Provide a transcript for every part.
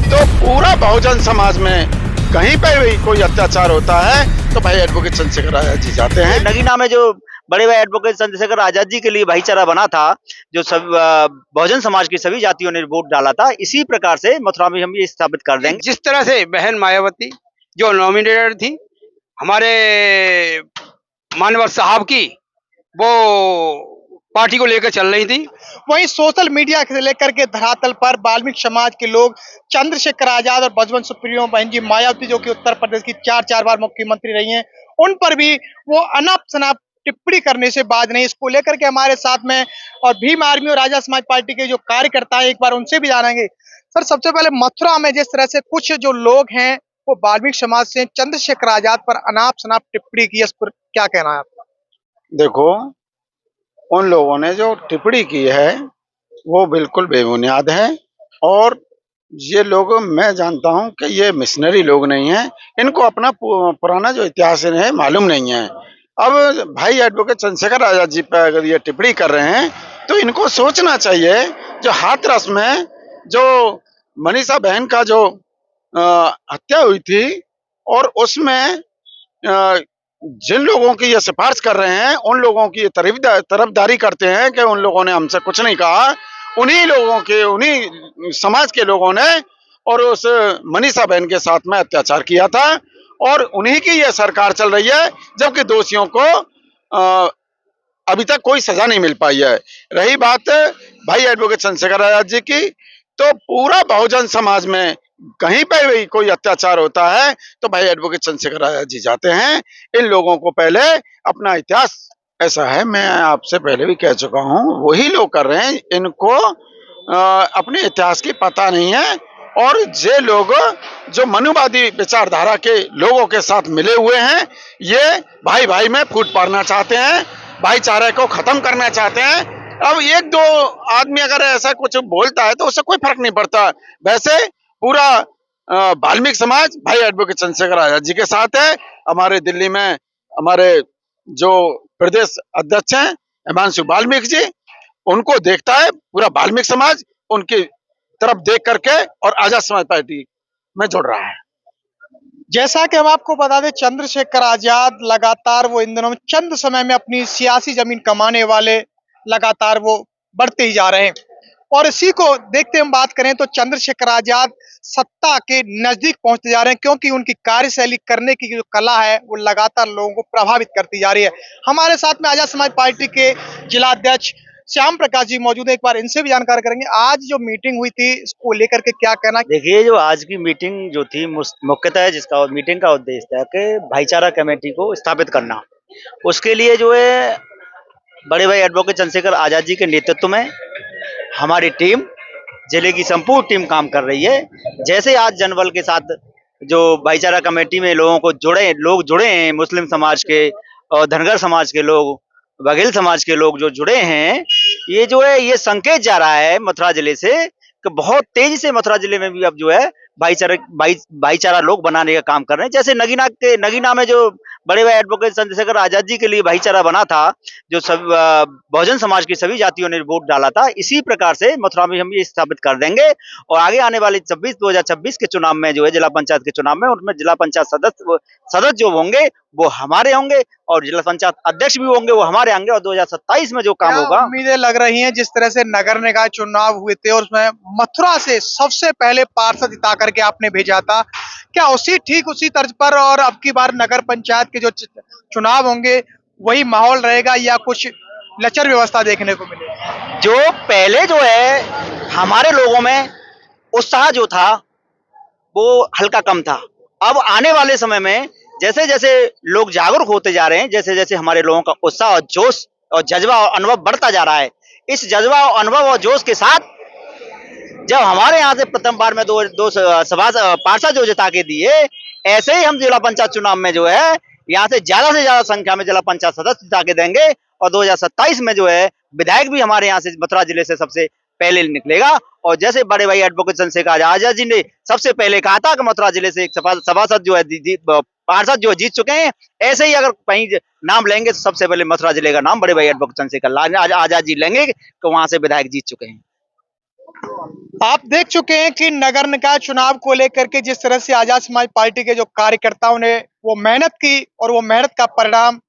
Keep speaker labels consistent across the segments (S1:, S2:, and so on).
S1: तो पूरा बहुजन समाज में कहीं पे भी कोई अत्याचार होता है तो भाई एडवोकेट चंद्रशेखर आजाद जी जाते हैं।
S2: नगीना में जो बड़े भाई एडवोकेट चंद्रशेखर आजाद जी के लिए भाईचारा बना था, जो सब बहुजन समाज की सभी जातियों ने वोट डाला था, इसी प्रकार से मथुरा में हम ये स्थापित कर देंगे।
S3: जिस तरह से बहन मायावती जो नॉमिनेटेड थी हमारे मानवर साहब की, वो पार्टी को लेकर चल रही थी,
S4: वहीं सोशल मीडिया से लेकर के धरातल पर वाल्मीकि समाज के लोग चंद्रशेखर आजाद और बजरंग सुप्रीमो बहन जी मायावती जो कि उत्तर प्रदेश की 4 बार मुख्यमंत्री रही हैं, उन पर भी वो अनाप शनाप टिप्पणी करने से बाज नहीं। इसको लेकर के हमारे साथ में और भीम आर्मी और राजा समाज पार्टी के जो कार्यकर्ता है, एक बार उनसे भी जानेंगे। सर, सबसे पहले मथुरा में जिस तरह से कुछ जो लोग हैं वो वाल्मीकि समाज से चंद्रशेखर आजाद पर अनाप शनाप टिप्पणी की, इस पर क्या कहना है आपका?
S1: देखो, उन लोगों ने जो टिप्पणी की है वो बिल्कुल बेबुनियाद है और ये लोग, मैं जानता हूं कि ये मिशनरी लोग नहीं हैं, इनको अपना पुराना जो इतिहास है मालूम नहीं है। अब भाई एडवोकेट चंद्रशेखर आजाद जी पर अगर ये टिप्पणी कर रहे हैं तो इनको सोचना चाहिए, जो हाथरस में जो मनीषा बहन का जो हत्या हुई थी और उसमें जिन लोगों की ये सिफारिश कर रहे हैं उन लोगों की ये तरफदारी करते हैं कि उन लोगों ने हमसे कुछ नहीं कहा, उन्हीं लोगों के, उन्हीं समाज के लोगों ने और उस मनीषा बहन के साथ में अत्याचार किया था और उन्हीं की ये सरकार चल रही है, जबकि दोषियों को अभी तक कोई सजा नहीं मिल पाई है। रही बात भाई एडवोकेट चंद्रशेखर आजाद जी की, तो पूरा बहुजन समाज में कहीं पे भी कोई अत्याचार होता है तो भाई एडवोकेट चंद्रशेखर आजाद जी जाते हैं। इन लोगों को पहले अपना इतिहास ऐसा है, मैं आपसे पहले भी कह चुका हूं, वही लोग कर रहे हैं, इनको अपने इतिहास की पता नहीं है। और ये लोग जो मनुवादी विचारधारा के लोगों के साथ मिले हुए हैं, ये भाई भाई में फूट पाड़ना चाहते हैं, भाईचारे को खत्म करना चाहते हैं। अब एक दो आदमी अगर ऐसा कुछ बोलता है तो उससे कोई फर्क नहीं पड़ता। वैसे पूरा वाल्मीकि समाज भाई एडवोकेट चंद्रशेखर आजाद जी के साथ है। हमारे दिल्ली में हमारे जो प्रदेश अध्यक्ष हैं हिमांशु वाल्मीकि जी, उनको देखता है पूरा वाल्मीकि समाज, उनकी तरफ देख करके और आजाद समाज पार्टी में जुड़ रहा है।
S4: जैसा कि हम आपको बता दें, चंद्रशेखर आजाद लगातार वो इन दिनों में चंद समय में अपनी सियासी जमीन कमाने वाले लगातार वो बढ़ते ही जा रहे हैं और इसी को देखते हम बात करें तो चंद्रशेखर आजाद सत्ता के नजदीक पहुंचते जा रहे हैं, क्योंकि उनकी कार्यशैली करने की जो कला है वो लगातार लोगों को प्रभावित करती जा रही है। हमारे साथ में आजाद समाज पार्टी के जिला अध्यक्ष श्याम प्रकाश जी मौजूद है, एक बार इनसे भी जानकारी करेंगे। आज जो मीटिंग हुई थी इसको लेकर के क्या कहना?
S2: देखिए, जो आज की मीटिंग जो थी मुख्यतः जिसका मीटिंग का उद्देश्य था कि भाईचारा कमेटी को स्थापित करना, उसके लिए जो है बड़े भाई एडवोकेट चंद्रशेखर आजाद जी के नेतृत्व में हमारी टीम, जिले की संपूर्ण टीम काम कर रही है। जैसे आज जनबल के साथ जो भाईचारा कमेटी में लोग जुड़े हैं, मुस्लिम समाज के और धनगर समाज के लोग, बघेल समाज के लोग जो जुड़े हैं, ये जो है ये संकेत जा रहा है मथुरा जिले से कि बहुत तेजी से मथुरा जिले में भी अब जो है भाईचारा लोग बनाने का काम कर रहे हैं। जैसे नगीना में जो बड़े भाई एडवोकेट चंद्रशेखर आजाद जी के लिए भाईचारा बना था, जो सब बहुजन समाज की सभी जातियों ने वोट डाला था, इसी प्रकार से मथुरा में हम ये स्थापित कर देंगे। और आगे आने वाले 2026 के चुनाव में जो है जिला पंचायत के चुनाव में, उनमें जिला पंचायत सदस्य जो होंगे वो हमारे होंगे और जिला पंचायत अध्यक्ष भी होंगे वो हमारे होंगे। और 2027 में जो काम होगा,
S4: उम्मीदें लग रही हैं जिस तरह से नगर निकाय चुनाव हुए थे और उसमें मथुरा से सबसे पहले पार्षद जिता करके आपने भेजा था, क्या उसी तर्ज पर और अब की बार नगर पंचायत के जो चुनाव होंगे वही माहौल रहेगा या कुछ लचर व्यवस्था देखने को मिलेगी?
S2: जो पहले जो है हमारे लोगों में उत्साह जो था वो हल्का कम था। अब आने वाले समय में जैसे जैसे लोग जागरूक होते जा रहे हैं, जैसे जैसे हमारे लोगों का उत्साह और जोश और जज्बा और अनुभव बढ़ता जा रहा है, इस जज्बा और अनुभव और जोश के साथ जब हमारे यहाँ से प्रथम बार में दो पार्षद जो जिता के दिए, ऐसे ही हम जिला पंचायत चुनाव में जो है यहाँ से ज्यादा संख्या में जिला पंचायत सदस्य जिता के देंगे। और 2027 में जो है विधायक भी हमारे यहाँ से मथुरा जिले से सबसे पहले निकलेगा। और जैसे बड़े भाई एडवोकेट चंद्रशेखर आजाद जी ने सबसे पहले कहा था कि मथुरा जिले से एक सभासद जो है पार्षद जो जीत चुके हैं, ऐसे ही अगर कहीं नाम लेंगे तो सबसे पहले मथुरा जिले का नाम बड़े भाई एडवोकेट चंद्रशेखर आजाद जी लेंगे कि वहां से विधायक जीत चुके हैं।
S4: आप देख चुके हैं कि नगर निकाय चुनाव को लेकर के जिस तरह से आजाद समाज पार्टी के जो कार्यकर्ताओं ने वो मेहनत की और वो मेहनत का परिणाम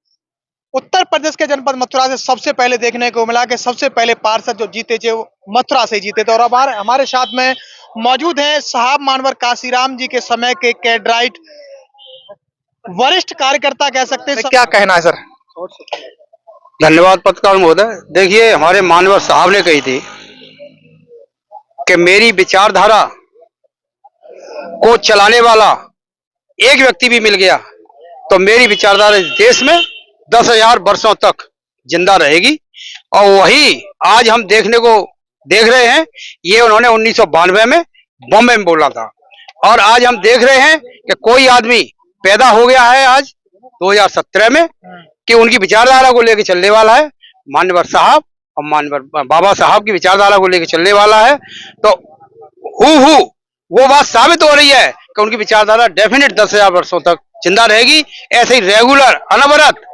S4: उत्तर प्रदेश के जनपद मथुरा से सबसे पहले देखने को मिला कि सबसे पहले पार्षद जो जीते थे वो मथुरा से जीते थे। और अब हमारे साथ में मौजूद हैं साहब मानवर काशीराम जी के समय के कैडराइट वरिष्ठ कार्यकर्ता कह सकते हैं। क्या कहना है सर?
S3: धन्यवाद पत्रकार महोदय। देखिए, हमारे मानवर साहब ने कही थी कि मेरी विचारधारा को चलाने वाला एक व्यक्ति भी मिल गया तो मेरी विचारधारा इस देश में 10,000 वर्षों तक जिंदा रहेगी। और वही आज हम देख रहे हैं। ये उन्होंने 1992 में बॉम्बे में बोला था और आज हम देख रहे हैं कि कोई आदमी पैदा हो गया है आज 2017 में कि उनकी विचारधारा को लेकर चलने वाला है। मानवर साहब और मानवर बाबा साहब की विचारधारा को लेकर चलने वाला है। तो वो बात साबित हो रही है कि उनकी विचारधारा डेफिनेट 10,000 वर्षों तक जिंदा रहेगी। ऐसे ही रेगुलर अनवरत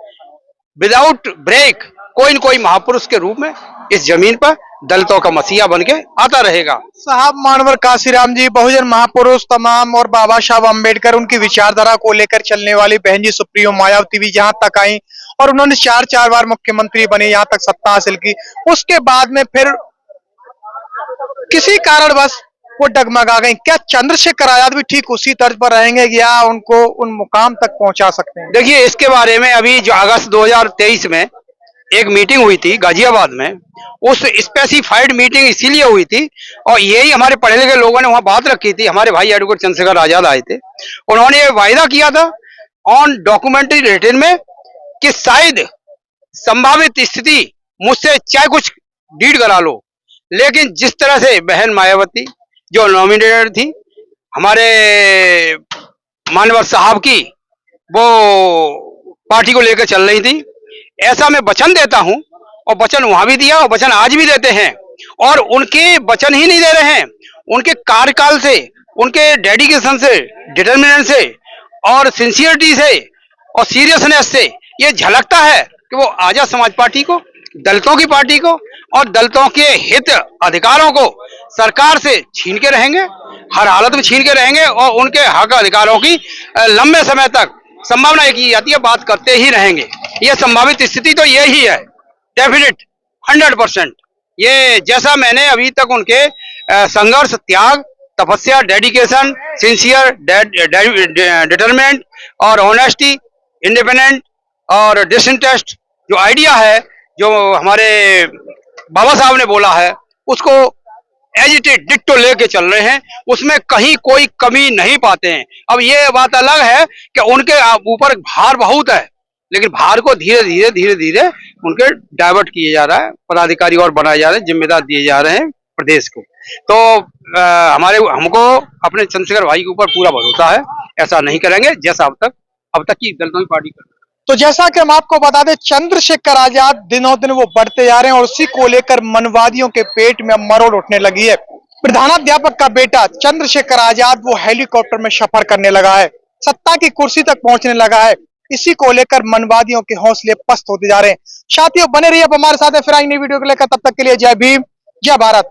S3: विदाउट ब्रेक कोई न कोई महापुरुष के रूप में इस जमीन पर दलितों का मसीहा बन के आता रहेगा।
S4: साहब मानवर काशीराम जी बहुजन महापुरुष तमाम और बाबा साहब अम्बेडकर उनकी विचारधारा को लेकर चलने वाली बहन जी सुप्रीमो मायावती भी जहां तक आई और उन्होंने 4 बार मुख्यमंत्री बने, यहाँ तक सत्ता हासिल की। उसके बाद में फिर किसी कारणवश वो डगमगा गई। क्या चंद्रशेखर आजाद भी ठीक उसी तर्ज पर रहेंगे या उनको उन मुकाम तक पहुंचा सकते हैं?
S3: देखिए, इसके बारे में अभी जो अगस्त 2023 में एक मीटिंग हुई थी गाजियाबाद में, उस स्पेसिफाइड मीटिंग इसीलिए हुई थी और यही हमारे पढ़े लिखे लोगों ने वहां बात रखी थी। हमारे भाई एडवोकेट चंद्रशेखर आजाद आए थे, उन्होंने ये वायदा किया था ऑन डॉक्यूमेंट्री रिटन में कि शायद संभावित स्थिति मुझसे चाहे कुछ डीड करा लो, लेकिन जिस तरह से बहन मायावती जो नॉमिनेटेड थी हमारे मानवर साहब की, वो पार्टी को लेकर चल रही थी। ऐसा मैं वचन देता हूं और वचन वहां भी दिया और वचन आज भी देते हैं। और उनके वचन ही नहीं दे रहे हैं, उनके कार्यकाल से, उनके डेडिकेशन से, डिटर्मिनेशन से और सिंसियरिटी से और सीरियसनेस से ये झलकता है कि वो आजाद समाज पार्टी को, दलितों की पार्टी को और दलितों के हित अधिकारों को सरकार से छीन के रहेंगे, हर हालत में छीन के रहेंगे और उनके हक अधिकारों की लंबे समय तक संभावना की जाती है, बात करते ही रहेंगे। ये संभावित स्थिति तो यही है, डेफिनेट 100%। ये जैसा मैंने अभी तक उनके संघर्ष, त्याग, तपस्या, डेडिकेशन, सिंसियर, डिटरमिनेंट और ऑनेस्टी, इंडिपेंडेंट और डिसइंटरेस्ट जो आइडिया है जो हमारे बाबा साहब ने बोला है, उसको एजिटेड डिक्टो लेके चल रहे हैं, उसमें कहीं कोई कमी नहीं पाते हैं। अब ये बात अलग है कि उनके ऊपर भार बहुत है, लेकिन भार को धीरे धीरे उनके डाइवर्ट किए जा रहा है, पदाधिकारी और बनाए जा रहे हैं, जिम्मेदार दिए जा रहे हैं प्रदेश को। तो हमको अपने चंद्रशेखर भाई के ऊपर पूरा भरोसा है, ऐसा नहीं करेंगे जैसा अब तक की दलितों की पार्टी कर।
S4: तो जैसा कि हम आपको बता दें, चंद्रशेखर आजाद दिनों दिन वो बढ़ते जा रहे हैं और उसी को लेकर मनवादियों के पेट में मरोड़ उठने लगी है। प्रधानाध्यापक का बेटा चंद्रशेखर आजाद वो हेलीकॉप्टर में सफर करने लगा है, सत्ता की कुर्सी तक पहुंचने लगा है। इसी को लेकर मनवादियों के हौसले पस्त होते जा रहे हैं। साथियों, बने रहिए हमारे साथ, फिर आएंगे नई वीडियो को लेकर। तब तक के लिए जय भीम, जय भारत।